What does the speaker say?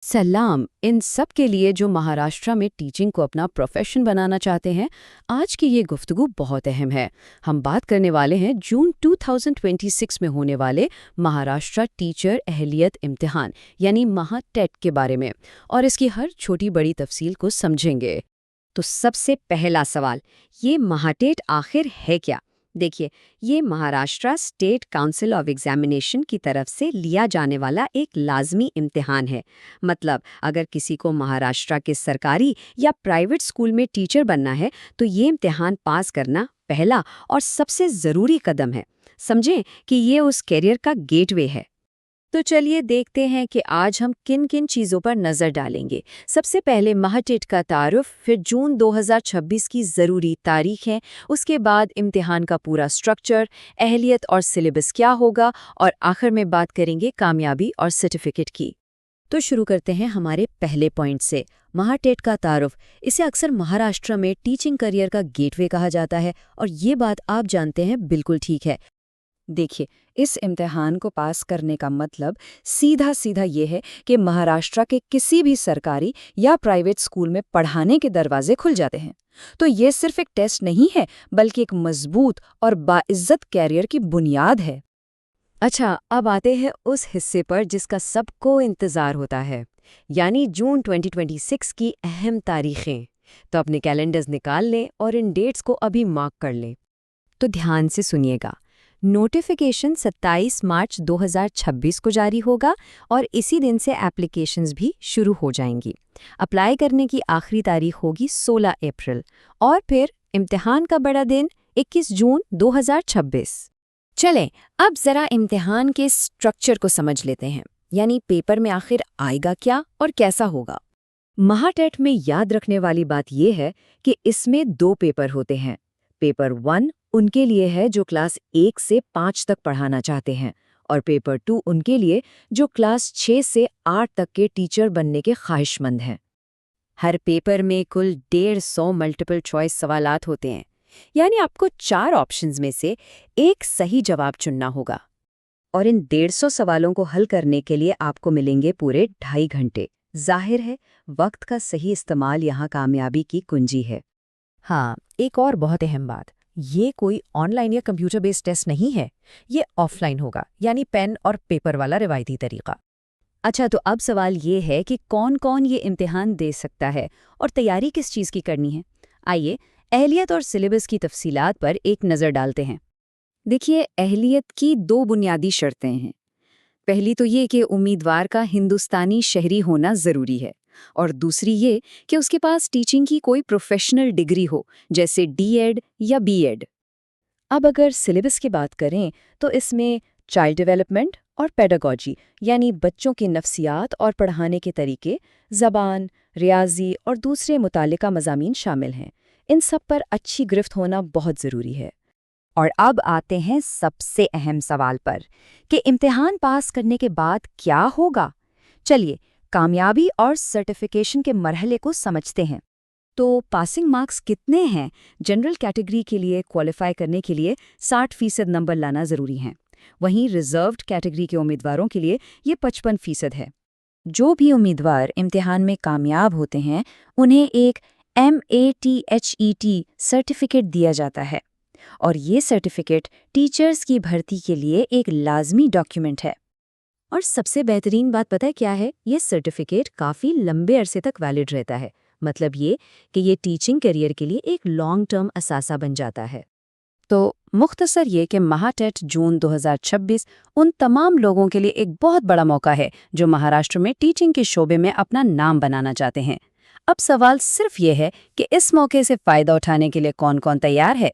सलाम इन सब के लिए जो महाराष्ट्र में टीचिंग को अपना प्रोफेशन बनाना चाहते हैं। आज की ये गुफ्तगू बहुत अहम है। हम बात करने वाले हैं जून 2026 में होने वाले महाराष्ट्र टीचर अहलियत इम्तिहान यानी महाटेट के बारे में, और इसकी हर छोटी बड़ी तफसील को समझेंगे। तो सबसे पहला सवाल, ये महाटेट आखिर है क्या? देखिए, ये Maharashtra state council of examination की तरफ से लिया जाने वाला एक लाजमी इम्तिहान है। मतलब अगर किसी को महाराष्ट्र के सरकारी या प्राइवेट स्कूल में टीचर बनना है तो ये इम्तिहान पास करना पहला और सबसे ज़रूरी कदम है। समझें कि ये उस कैरियर का गेटवे है। तो चलिए देखते हैं कि आज हम किन किन चीज़ों पर नज़र डालेंगे। सबसे पहले महाटेट का तारुफ, फिर जून 2026 की ज़रूरी तारीखें, उसके बाद इम्तिहान का पूरा स्ट्रक्चर, अहलियत और सिलेबस क्या होगा, और आखिर में बात करेंगे कामयाबी और सर्टिफिकेट की। तो शुरू करते हैं हमारे पहले पॉइंट से, महाटेट का तारुफ। इसे अक्सर महाराष्ट्र में टीचिंग करियर का गेटवे कहा जाता है, और ये बात आप जानते हैं बिल्कुल ठीक है। देखिए, इस इम्तिहान को पास करने का मतलब सीधा सीधा ये है कि महाराष्ट्र के किसी भी सरकारी या प्राइवेट स्कूल में पढ़ाने के दरवाजे खुल जाते हैं। तो ये सिर्फ एक टेस्ट नहीं है, बल्कि एक मजबूत और बाइज्जत कैरियर की बुनियाद है। अच्छा, अब आते हैं उस हिस्से पर जिसका सबको इंतज़ार होता है, यानी जून 2026 की अहम तारीखें। तो अपने कैलेंडर्स निकाल लें और इन डेट्स को अभी मार्क कर लें। तो ध्यान से सुनिएगा। नोटिफिकेशन 27 मार्च 2026 को जारी होगा, और इसी दिन से एप्लीकेशंस भी शुरू हो जाएंगी। अप्लाई करने की आखिरी तारीख होगी 16 अप्रैल, और फिर इम्तिहान का बड़ा दिन 21 जून 2026। चलें, अब ज़रा इम्तिहान के स्ट्रक्चर को समझ लेते हैं, यानी पेपर में आखिर आएगा क्या और कैसा होगा। महाटेट में याद रखने वाली बात यह है कि इसमें 2 पेपर होते हैं। पेपर 1 उनके लिए है जो क्लास 1 से 5 तक पढ़ाना चाहते हैं, और पेपर 2 उनके लिए जो क्लास 6 से 8 तक के टीचर बनने के ख्वाहिशमंद हैं। हर पेपर में कुल 150 मल्टीपल चॉइस सवालात होते हैं, यानी आपको 4 ऑप्शंस में से एक सही जवाब चुनना होगा। और इन 150 सवालों को हल करने के लिए आपको मिलेंगे पूरे 2.5 घंटे। जाहिर है, वक्त का सही इस्तेमाल यहाँ कामयाबी की कुंजी है। हाँ, एक और बहुत अहम बात, ये कोई ऑनलाइन या कंप्यूटर बेस्ड टेस्ट नहीं है। ये ऑफलाइन होगा, यानी पेन और पेपर वाला रिवायती तरीका। अच्छा, तो अब सवाल ये है कि कौन कौन ये इम्तिहान दे सकता है और तैयारी किस चीज़ की करनी है। आइए अहलियत और सिलेबस की तफसीलात पर एक नज़र डालते हैं। देखिए, अहलियत की 2 बुनियादी शर्तें हैं। पहली तो ये कि उम्मीदवार का हिंदुस्तानी शहरी होना ज़रूरी है, और दूसरी ये कि उसके पास टीचिंग की कोई प्रोफेशनल डिग्री हो, जैसे डीएड या बीएड। अब अगर सिलेबस की बात करें तो इसमें चाइल्ड डेवलपमेंट और पेडागॉजी, यानी बच्चों की नफ्सियात और पढ़ाने के तरीके, ज़बान, रियाजी और दूसरे मुतालिका मज़ामीन शामिल हैं। इन सब पर अच्छी गिरफ्त होना बहुत ज़रूरी है। और अब आते हैं सबसे अहम सवाल पर कि इम्तिहान पास करने के बाद क्या होगा। चलिए, कामयाबी और सर्टिफिकेशन के मरहले को समझते हैं। तो पासिंग मार्क्स कितने हैं? जनरल कैटेगरी के लिए क्वालिफाई करने के लिए 60% नंबर लाना ज़रूरी है। वहीं रिजर्व्ड कैटेगरी के उम्मीदवारों के लिए ये 55% है। जो भी उम्मीदवार इम्तिहान में कामयाब होते हैं, उन्हें एक MATHET सर्टिफिकेट दिया जाता है, और ये सर्टिफिकेट टीचर्स की भर्ती के लिए एक लाजमी डॉक्यूमेंट है। और सबसे बेहतरीन बात पता है क्या है? ये सर्टिफिकेट काफ़ी लंबे अरसे तक वैलिड रहता है। मतलब ये कि ये टीचिंग करियर के लिए एक लॉन्ग टर्म असासा बन जाता है। तो मुख्तसर ये कि महाटेट जून 2026 उन तमाम लोगों के लिए एक बहुत बड़ा मौका है जो महाराष्ट्र में टीचिंग के शोबे में अपना नाम बनाना चाहते हैं। अब सवाल सिर्फ ये है कि इस मौके से फ़ायदा उठाने के लिए कौन कौन तैयार है।